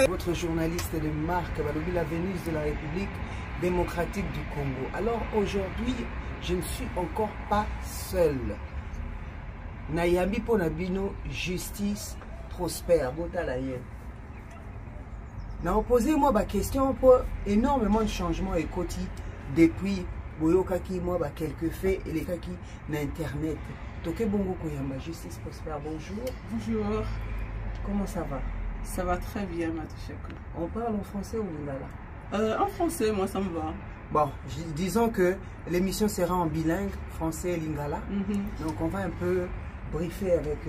Votre journaliste de marque, la Vénus de la République démocratique du Congo. Alors aujourd'hui, je ne suis encore pas seul. Nayambi Ponabino, justice prospère. N'a opposé moi ma question pour énormément de changements et quotidien depuis Boyokaki moi quelques faits et les kaki na internet. Toké Bongo Koyamba, justice prospère, bonjour. Bonjour. Comment ça va? Ça va très bien, Matouchako. On parle en français ou lingala? En français, moi ça me va. Bon, disons que l'émission sera en bilingue, français et lingala. Donc on va un peu briefer avec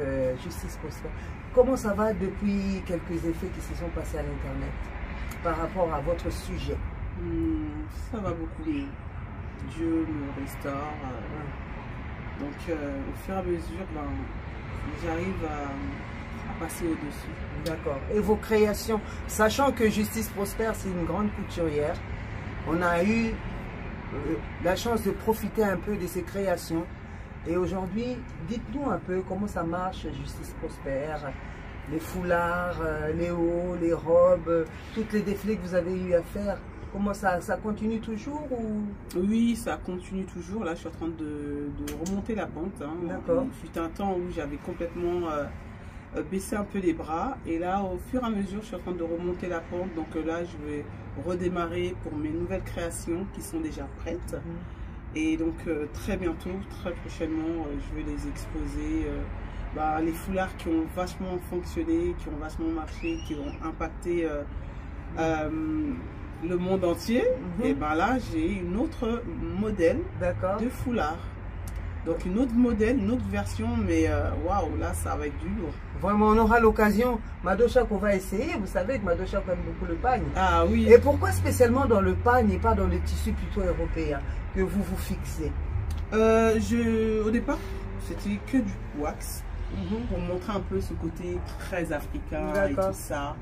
justice prospère. Comment ça va depuis quelques effets qui se sont passés à l'internet par rapport à votre sujet? Ça va beaucoup. Dieu me restaure. Donc au fur et à mesure, j'arrive à passer au-dessus. D'accord. Et vos créations, sachant que Justice Prospère, c'est une grande couturière, on a eu la chance de profiter un peu de ses créations. Et aujourd'hui, dites-nous un peu comment ça marche, Justice Prospère, les foulards, les hauts, les robes, toutes les défilés que vous avez eu à faire. Comment ça continue toujours ou... Oui, ça continue toujours. Là, je suis en train de remonter la pente. D'accord. Il fut un temps où j'avais complètement baissé un peu les bras. Et là, au fur et à mesure, je suis en train de remonter la pente. Donc là, je vais redémarrer pour mes nouvelles créations qui sont déjà prêtes. Et donc, très bientôt, très prochainement, je vais les exposer. Les foulards qui ont vachement fonctionné, qui ont vachement marché, qui ont impacté... le monde entier. Et là j'ai une autre modèle de foulard, donc une autre modèle, une autre version, mais waouh, là ça va être du lourd. Vraiment, on aura l'occasion. Madocha qu'on va essayer. Vous savez que Madocha aime beaucoup le pagne. Ah oui. Et pourquoi spécialement dans le pagne et pas dans le tissu plutôt européen que vous vous fixez? Au départ c'était que du wax pour montrer un peu ce côté très africain et tout ça.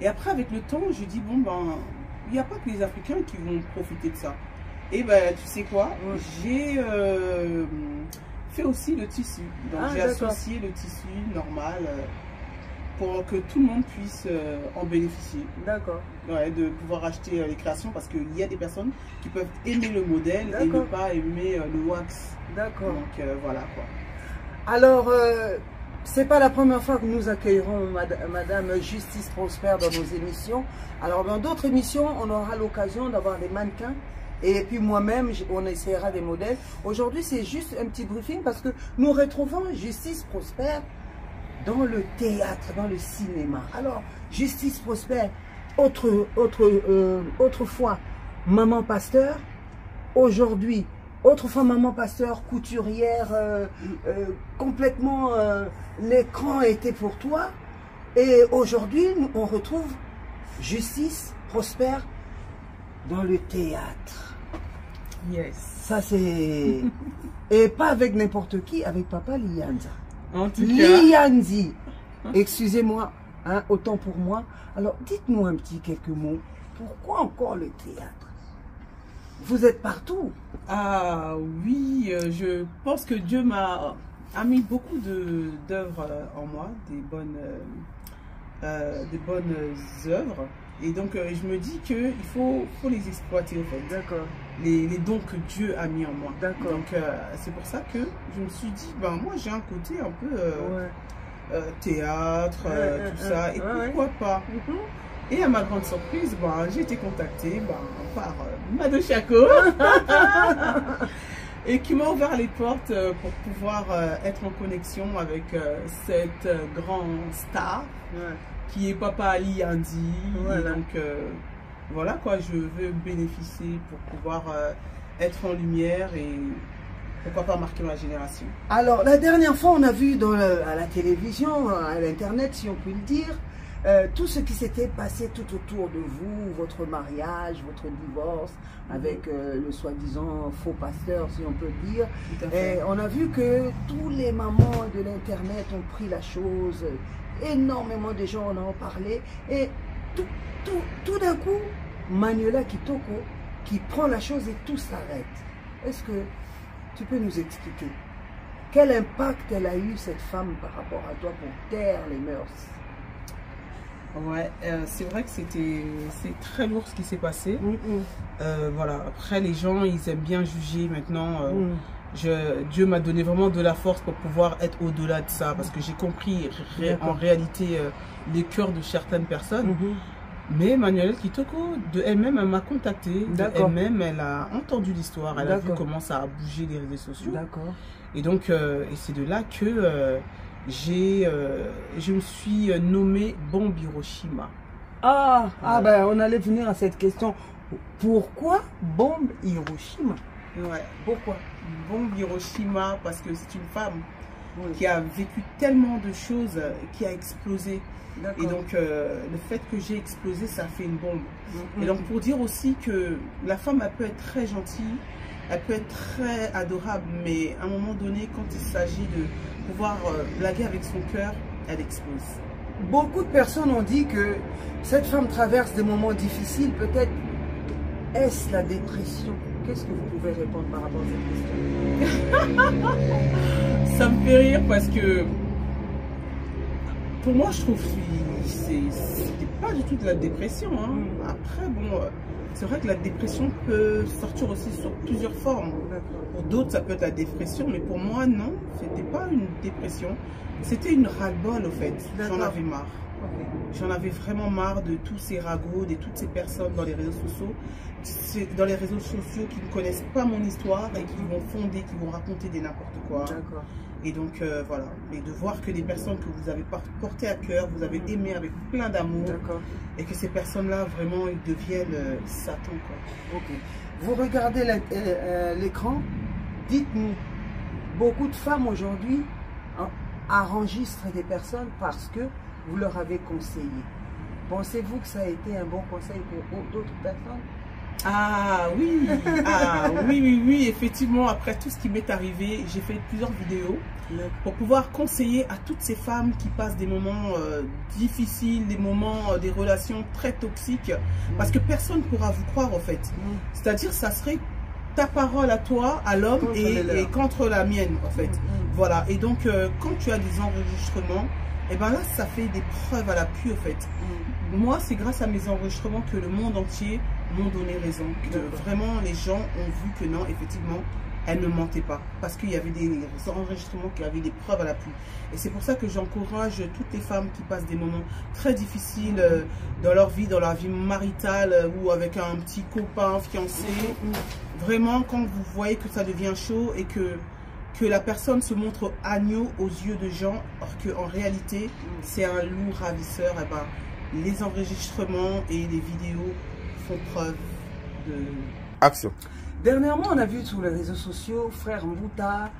Et après avec le temps je dis bon il n'y a pas que les Africains qui vont profiter de ça. Et tu sais quoi, j'ai fait aussi le tissu. Donc j'ai associé le tissu normal pour que tout le monde puisse en bénéficier. D'accord. Ouais, de pouvoir acheter les créations parce qu'il y a des personnes qui peuvent aimer le modèle et ne pas aimer le wax. D'accord. Donc voilà quoi. Alors, c'est pas la première fois que nous accueillerons Madame Justice Prospère dans nos émissions. Alors dans d'autres émissions, on aura l'occasion d'avoir des mannequins. Et puis moi-même, on essaiera des modèles. Aujourd'hui, c'est juste un petit briefing parce que nous retrouvons Justice Prospère dans le théâtre, dans le cinéma. Alors, Justice Prospère, autrefois, maman pasteur, aujourd'hui, autrefois maman pasteur, couturière, complètement, l'écran était pour toi. Et aujourd'hui, on retrouve Justice Prospère dans le théâtre. Yes. Ça c'est... Et pas avec n'importe qui, avec Papa Lianza. En tout cas... Lianzi. Excusez-moi, autant pour moi. Alors, dites-nous un petit quelques mots. Pourquoi encore le théâtre? Vous êtes partout. Ah oui, je pense que Dieu m'a mis beaucoup d'œuvres en moi, des bonnes œuvres. Et donc je me dis qu'il faut les exploiter en fait. D'accord. Les dons que Dieu a mis en moi. D'accord. Donc c'est pour ça que je me suis dit, moi j'ai un côté un peu théâtre, tout ça, et pourquoi pas. Et à ma grande surprise, j'ai été contactée par Madochako et qui m'a ouvert les portes pour pouvoir être en connexion avec cette grande star qui est Papa Ali Andi. Et donc voilà quoi, je veux bénéficier pour pouvoir être en lumière et pourquoi pas marquer ma génération. Alors la dernière fois on a vu à la télévision, à l'internet si on peut le dire, tout ce qui s'était passé tout autour de vous, votre mariage, votre divorce, avec le soi-disant faux pasteur, si on peut dire. Et on a vu que tous les mamans de l'internet ont pris la chose, énormément de gens en ont parlé, et tout d'un coup, Manuela Kitoko qui prend la chose et tout s'arrête. Est-ce que tu peux nous expliquer? Quel impact elle a eu, cette femme, par rapport à toi, pour taire les mœurs? Ouais, c'est vrai que c'est très lourd ce qui s'est passé. Voilà. Après, les gens, ils aiment bien juger maintenant. Dieu m'a donné vraiment de la force pour pouvoir être au-delà de ça, parce que j'ai compris en réalité les cœurs de certaines personnes. Mais Manuela Kitoko, de elle-même, elle m'a contacté. De elle-même, elle a entendu l'histoire. Elle a vu comment ça a bougé les réseaux sociaux. Et donc, et c'est de là que je me suis nommée Bombe Hiroshima. Ben on allait venir à cette question. Pourquoi Bombe Hiroshima? Ouais. Pourquoi Bombe Hiroshima? Parce que c'est une femme qui a vécu tellement de choses, qui a explosé. Et donc, le fait que j'ai explosé, ça fait une bombe. Et donc, pour dire aussi que la femme, elle peut être très gentille, elle peut être très adorable, mais à un moment donné, quand il s'agit de pouvoir blaguer avec son cœur, elle explose. Beaucoup de personnes ont dit que cette femme traverse des moments difficiles. Peut-être est-ce la dépression? Qu'est-ce que vous pouvez répondre par rapport à cette question? Ça me fait rire parce que pour moi, je trouve que c'était pas du tout de la dépression. Après, bon, c'est vrai que la dépression peut sortir aussi sur plusieurs formes. Pour d'autres, ça peut être la dépression, mais pour moi, non, c'était pas une dépression. C'était une ras-le-bol, au fait. J'en avais marre. J'en avais vraiment marre de tous ces ragots, de toutes ces personnes dans les réseaux sociaux, qui ne connaissent pas mon histoire et qui vont fonder, qui vont raconter des n'importe quoi. Et donc, voilà. Et de voir que des personnes que vous avez portées à cœur, vous avez aimé avec plein d'amour, et que ces personnes-là, vraiment, ils deviennent Satan, quoi. Vous regardez l'écran, dites-nous, beaucoup de femmes aujourd'hui enregistrent des personnes parce que vous leur avez conseillé. Pensez-vous que ça a été un bon conseil pour d'autres personnes? Oui, effectivement, après tout ce qui m'est arrivé, j'ai fait plusieurs vidéos pour pouvoir conseiller à toutes ces femmes qui passent des moments difficiles, des moments, des relations très toxiques, parce que personne ne pourra vous croire, en fait. C'est-à-dire, ça serait ta parole à toi, à l'homme, et contre la mienne, en fait. Voilà, et donc, quand tu as des enregistrements, et bien là, ça fait des preuves à l'appui, en fait. Moi, c'est grâce à mes enregistrements que le monde entier m'ont donné raison. Que vraiment, les gens ont vu que non, effectivement, elle ne mentait pas. Parce qu'il y avait des enregistrements qui avaient des preuves à l'appui. Et c'est pour ça que j'encourage toutes les femmes qui passent des moments très difficiles dans leur vie maritale ou avec un petit copain, fiancé. Vraiment, quand vous voyez que ça devient chaud et que la personne se montre agneau aux yeux de gens, alors qu'en réalité, c'est un loup ravisseur, et ben, les enregistrements et les vidéos font preuve de... Action. Dernièrement, on a vu sur les réseaux sociaux, frère Mbuta,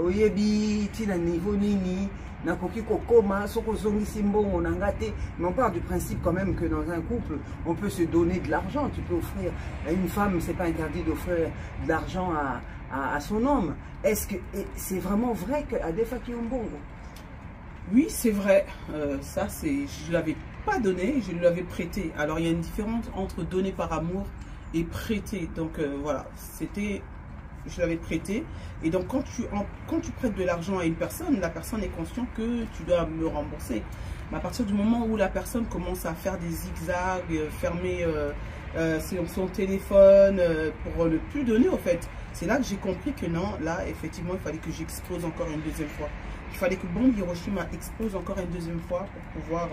Oyebi, Tina Niveau Nini, Nakoki Kokoma, Sokozongi Simbo, on a gâté. Mais on part du principe quand même que dans un couple, on peut se donner de l'argent. Tu peux offrir à une femme, c'est pas interdit d'offrir de l'argent à son homme. Est-ce que c'est vraiment vrai qu'à Defaki Umbongo? Oui, c'est vrai. Ça, je ne l'avais pas donné, je lui avais prêté. Alors, il y a une différence entre donner par amour et prêter. Donc, voilà, je l'avais prêté. Et donc, quand tu prêtes de l'argent à une personne, la personne est consciente que tu dois me rembourser. Mais à partir du moment où la personne commence à faire des zigzags, fermer son téléphone pour ne plus donner, au fait, c'est là que j'ai compris que non, là, effectivement, il fallait que j'explose encore une deuxième fois. Il fallait que Bombe Hiroshima explose encore une deuxième fois pour pouvoir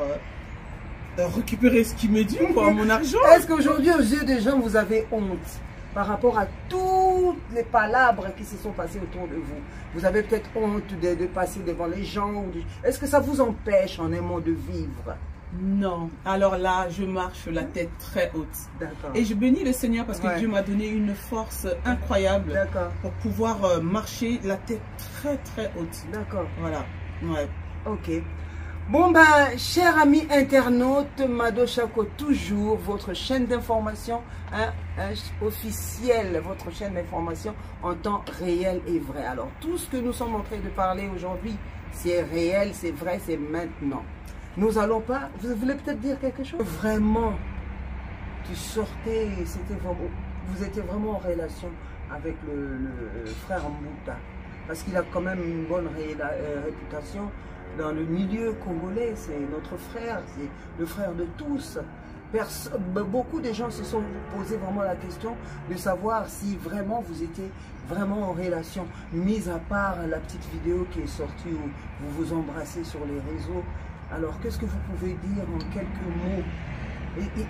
récupérer ce qui m'est dû, quoi, mon argent. Est-ce qu'aujourd'hui, aux yeux des gens, vous avez honte par rapport à toutes les palabres qui se sont passées autour de vous? Vous avez peut-être honte de passer devant les gens? Est-ce que ça vous empêche en aimant de vivre? Non. Alors là, je marche la tête très haute. Et je bénis le Seigneur parce que Dieu m'a donné une force incroyable pour pouvoir marcher la tête très très haute. D'accord. Voilà. Ouais. Ok. Bon ben, chers amis internautes, Mado Chako, toujours votre chaîne d'information officielle, votre chaîne d'information en temps réel et vrai. Alors, tout ce que nous sommes en train de parler aujourd'hui, c'est réel, c'est vrai, c'est maintenant. Nous allons pas... Vous voulez peut-être dire quelque chose? Vraiment, tu sortais, vous étiez vraiment en relation avec le frère Mbuta. parce qu'il a quand même une bonne réputation dans le milieu congolais. C'est notre frère, c'est le frère de tous. Beaucoup de gens se sont posé vraiment la question de savoir si vraiment vous étiez vraiment en relation, mis à part la petite vidéo qui est sortie où vous vous embrassez sur les réseaux. Alors, qu'est-ce que vous pouvez dire en quelques mots?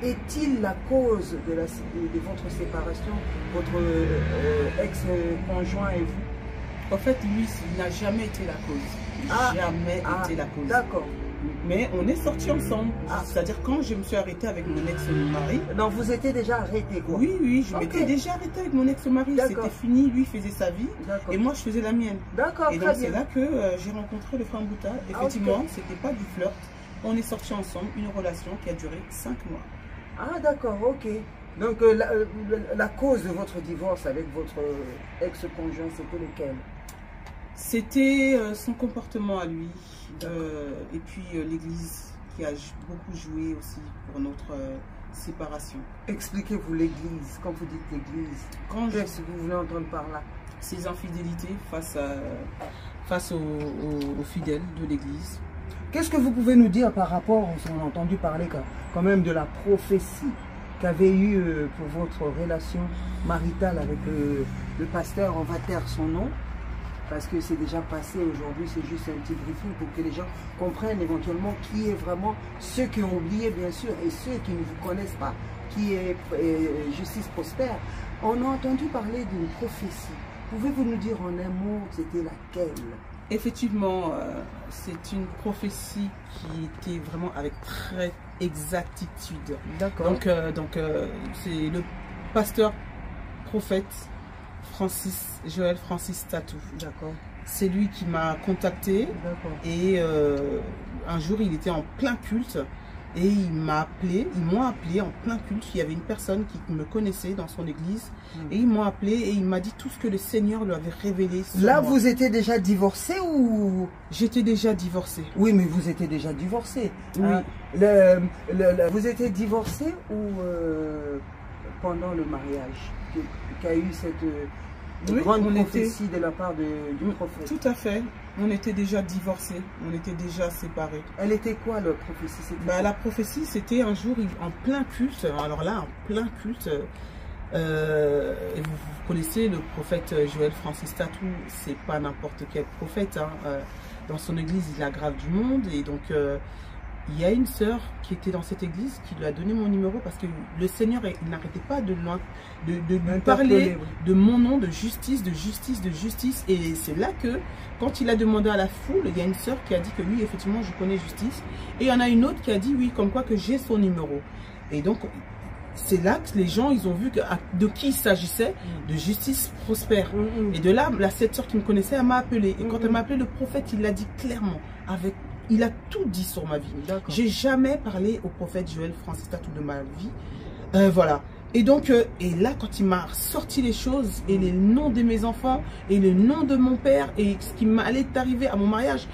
Est-il la cause de votre séparation, votre ex-conjoint et vous? En fait, lui, il n'a jamais été la cause. Jamais été la cause. D'accord. Mais on est sortis ensemble. C'est-à-dire quand je me suis arrêtée avec mon ex-mari. Donc vous étiez déjà arrêté quoi? Oui, je m'étais déjà arrêtée avec mon ex-mari. C'était fini, lui faisait sa vie et moi je faisais la mienne. D'accord. Et donc c'est là que j'ai rencontré le frère Mbouta. Effectivement, c'était pas du flirt. On est sortis ensemble, une relation qui a duré 5 mois. Ah d'accord, ok. Donc la cause de votre divorce avec votre ex-conjoint, c'était lequel? C'était son comportement à lui. Et puis l'église qui a beaucoup joué aussi pour notre séparation. Expliquez-vous l'église, quand vous dites l'église, qu'est-ce que vous voulez entendre par là? Ses infidélités face aux fidèles de l'église. Qu'est-ce que vous pouvez nous dire par rapport, on a entendu parler quand même de la prophétie qu'avait eu pour votre relation maritale avec le pasteur, on va taire son nom, parce que c'est déjà passé aujourd'hui, c'est juste un petit briefing pour que les gens comprennent éventuellement qui est vraiment ceux qui ont oublié bien sûr et ceux qui ne vous connaissent pas, qui est Justice Prospère. On a entendu parler d'une prophétie. Pouvez-vous nous dire en un mot c'était laquelle? Effectivement, c'est une prophétie qui était vraiment avec très exactitude. D'accord. Donc c'est le pasteur prophète Joël Francis Tatou. D'accord. C'est lui qui m'a contacté. D'accord. Et un jour, il était en plein culte et ils m'ont appelé en plein culte. Il y avait une personne qui me connaissait dans son église et ils m'ont appelé et il m'a dit tout ce que le Seigneur lui avait révélé. Là, moi. Vous étiez déjà divorcé ou? J'étais déjà divorcée. Oui, mais vous étiez déjà divorcé. Oui. Vous étiez divorcé ou pendant le mariage qu'a eu cette grande prophétie de la part du prophète? Tout à fait. On était déjà divorcés, on était déjà séparés. Elle était quoi la prophétie? La prophétie, c'était un jour en plein culte. Alors là, en plein culte, et vous connaissez le prophète Joël Francis Tatou, c'est pas n'importe quel prophète. Hein. Dans son église, il aggrave du monde. Et donc, il y a une sœur qui était dans cette église qui lui a donné mon numéro parce que le Seigneur, il n'arrêtait pas de lui parler de mon nom, de justice, de justice, de justice. Et c'est là que, quand il a demandé à la foule, il y a une sœur qui a dit que oui, effectivement, je connais justice. Et il y en a une autre qui a dit oui, comme quoi que j'ai son numéro. Et donc, c'est là que les gens, ils ont vu de qui il s'agissait, de Justice Prospère. Et de là, cette sœur qui me connaissait, elle m'a appelé. Et quand elle m'a appelé, le prophète, il l'a dit clairement, il a tout dit sur ma vie. J'ai jamais parlé au prophète Joël Francis Tatou de ma vie. Voilà. Et donc, et là, quand il m'a sorti les choses, et les noms de mes enfants, et le nom de mon père, et ce qui m'allait arriver à mon mariage,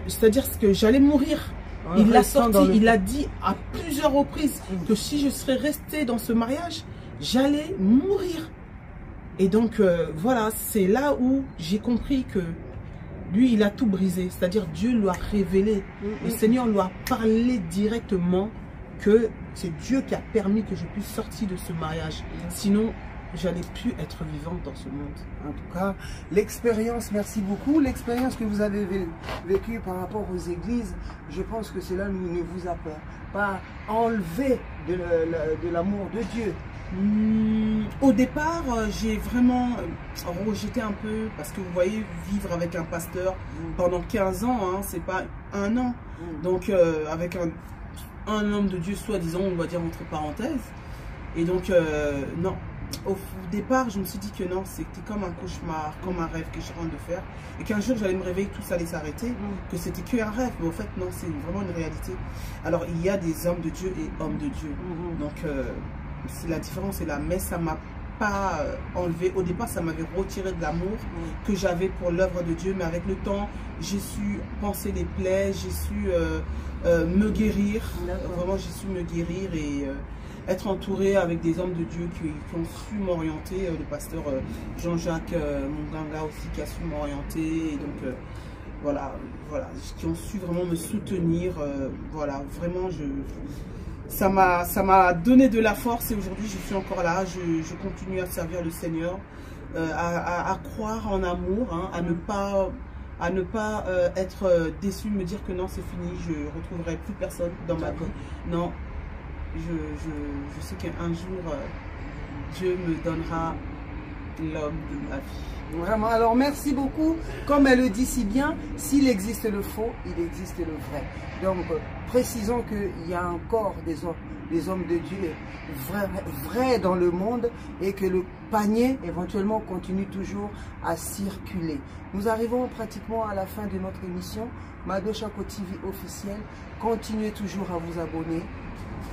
c'est-à-dire que j'allais mourir. Il l'a sorti, il a dit à plusieurs reprises que si je serais restée dans ce mariage, j'allais mourir. Et donc, voilà, c'est là où j'ai compris que lui, il a tout brisé. C'est-à-dire, Dieu lui a révélé. Le Seigneur lui a parlé directement que c'est Dieu qui a permis que je puisse sortir de ce mariage. Sinon, j'allais plus être vivante dans ce monde. En tout cas, l'expérience, merci beaucoup. L'expérience que vous avez vécue par rapport aux églises, je pense que cela ne vous a pas enlevé de l'amour de Dieu. Au départ, j'ai vraiment rejeté un peu, parce que vous voyez, vivre avec un pasteur pendant 15 ans, hein, c'est pas un an. Donc, avec un homme de Dieu, soi-disant, on va dire entre parenthèses. Et donc, non. Au départ, je me suis dit que non, c'était comme un cauchemar, comme un rêve que je suis en train de faire. Et qu'un jour, j'allais me réveiller, tout ça allait s'arrêter. Que c'était qu'un rêve. Mais au fait, non, c'est vraiment une réalité. Alors, il y a des hommes de Dieu et hommes de Dieu. Donc, la différence est là. Mais ça ne m'a pas enlevé. Au départ, ça m'avait retiré de l'amour que j'avais pour l'œuvre de Dieu. Mais avec le temps, j'ai su penser les plaies, j'ai su me guérir. Vraiment, j'ai su me guérir être entouré avec des hommes de Dieu qui ont su m'orienter, le pasteur Jean-Jacques Munganga aussi qui a su m'orienter, et donc voilà, qui ont su vraiment me soutenir, voilà, vraiment ça m'a donné de la force, et aujourd'hui je suis encore là, je continue à servir le Seigneur, à croire en amour, hein, à ne pas être déçu, me dire que non, c'est fini, je ne retrouverai plus personne dans ma vie. Non, je sais qu'un jour, Dieu me donnera l'homme de ma vie. Vraiment, alors merci beaucoup. Comme elle le dit si bien, s'il existe le faux, il existe le vrai. Donc, précisons qu'il y a encore des hommes de Dieu vrais dans le monde, et que le panier éventuellement continue toujours à circuler. Nous arrivons pratiquement à la fin de notre émission. Mado Chako TV officiel, continuez toujours à vous abonner,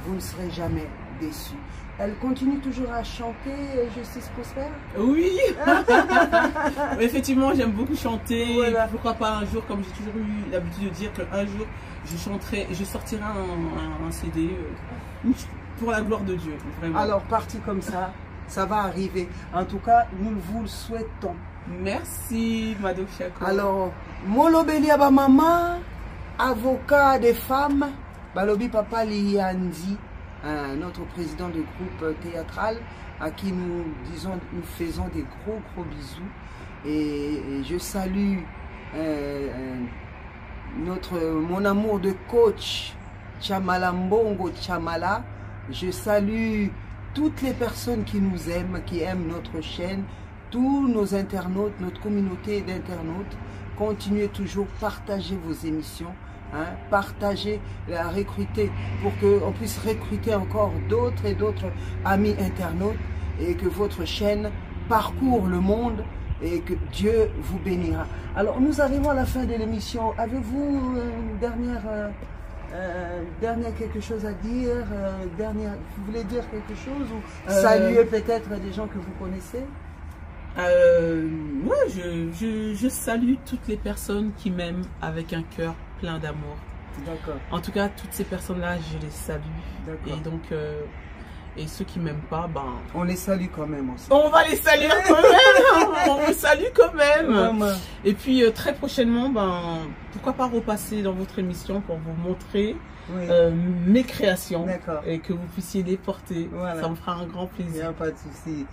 vous ne serez jamais déçus. Elle continue toujours à chanter Justice Prospère? Oui. Effectivement, j'aime beaucoup chanter. Voilà. Pourquoi pas un jour, comme j'ai toujours eu l'habitude de dire, qu'un jour je sortirai un CD pour la gloire de Dieu. Vraiment. Alors, parti comme ça va arriver. En tout cas, nous vous le souhaitons. Merci, Mado Chako. Alors, Molo Beliaba Maman, avocat des femmes, Balobi Papa Liandi, notre président de groupe théâtral, à qui nous faisons des gros bisous, et je salue mon amour de coach Chamala Mbongo Chamala. Je salue toutes les personnes qui nous aiment, qui aiment notre chaîne, tous nos internautes, notre communauté d'internautes. Continuez toujours, partagez vos émissions. Hein, partagez, recruter pour qu'on puisse recruter encore d'autres et d'autres amis internautes, et que votre chaîne parcourt le monde, et que Dieu vous bénira. Alors nous arrivons à la fin de l'émission. Avez-vous une dernière quelque chose à dire, vous voulez dire quelque chose, ou saluer peut-être des gens que vous connaissez? Ouais, je salue toutes les personnes qui m'aiment avec un cœur plein d'amour. D'accord. En tout cas, toutes ces personnes-là, je les salue. Et donc, et ceux qui m'aiment pas, ben... on les salue quand même aussi. On va les saluer quand même. On vous salue quand même. Vraiment. Et puis, très prochainement, ben, pourquoi pas repasser dans votre émission pour vous montrer mes créations, et que vous puissiez les porter. Voilà. Ça me fera un grand plaisir. Il n'y a pas de souci.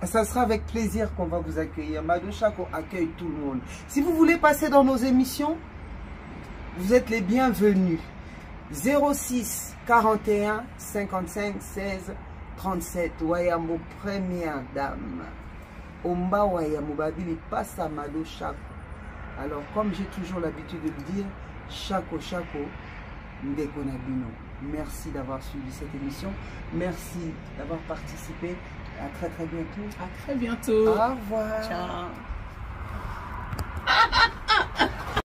Ça sera avec plaisir qu'on va vous accueillir. Mado Chako accueille tout le monde. Si vous voulez passer dans nos émissions, vous êtes les bienvenus. 06 41 55 16 37. Wayamo première dame. Omba Wayamo Babili passe à Mado Chako. Alors, comme j'ai toujours l'habitude de le dire, Chako Chako Ndeko Nabino. Merci d'avoir suivi cette émission. Merci d'avoir participé. À très bientôt. À très bientôt. Au revoir. Ciao.